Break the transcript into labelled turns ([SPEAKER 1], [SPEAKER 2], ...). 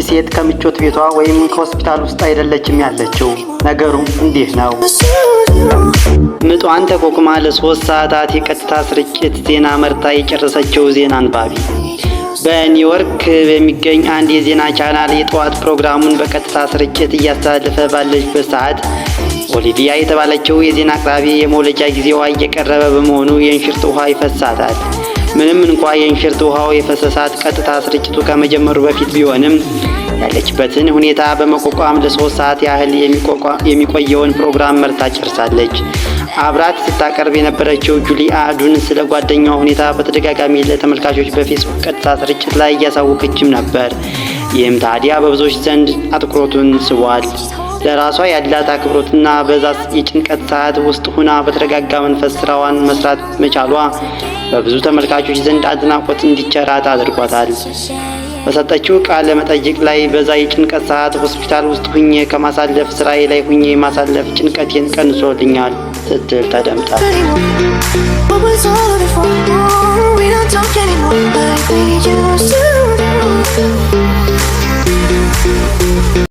[SPEAKER 1] ሴት ከምቾት ቤቷ ወይም ከሆስፒታል ውስጥ አይደለችም ያለችው። ነገሩ እንዲህ ነው። ምጧን ተቋቁማ ለ3 ሰዓታት የቀጥታ ስርጭት ዜና መርታ የጨረሰችው ዜና አንባቢ በኒውዮርክ በሚገኝ አንድ የዜና ቻናል የጠዋት ፕሮግራሙን በቀጥታ ስርጭት እያስተላለፈ ባለበት ሰዓት ኦሊቪያ የተባለችው የዜና አቅራቢ የመውለጃ ጊዜዋ እየቀረበ በመሆኑ የእንሽርት ውሃ ይፈሳታል። ምንም እንኳ የእንሽርት ውሃው የፈሰሳት ቀጥታ ስርጭቱ ከመጀመሩ በፊት ቢሆንም ያለችበትን ሁኔታ በመቋቋም ለ3 ሰዓት ያህል የሚቆየውን ፕሮግራም መርታ ጨርሳለች። አብራት ስታቀርብ የነበረችው ጁሊያ ዱን ስለ ጓደኛዋ ሁኔታ በተደጋጋሚ ለተመልካቾች በፌስቡክ ቀጥታ ስርጭት ላይ እያሳወቀችም ነበር። ይህም ታዲያ በብዙዎች ዘንድ አትኩሮቱን ስቧል። ለራሷ ያላት አክብሮትና በዛ የጭንቀት ሰዓት ውስጥ ሆና በተረጋጋ መንፈስ ስራዋን መስራት መቻሏ በብዙ ተመልካቾች ዘንድ አድናቆት እንዲቸራት አድርጓታል። በሰጠችው ቃለ መጠይቅ ላይ በዛ የጭንቀት ሰዓት ሆስፒታል ውስጥ ሁኜ ከማሳለፍ ስራዬ ላይ ሁኜ ማሳለፍ ጭንቀቴን ቀንሶልኛል ስትል ተደምጣለች።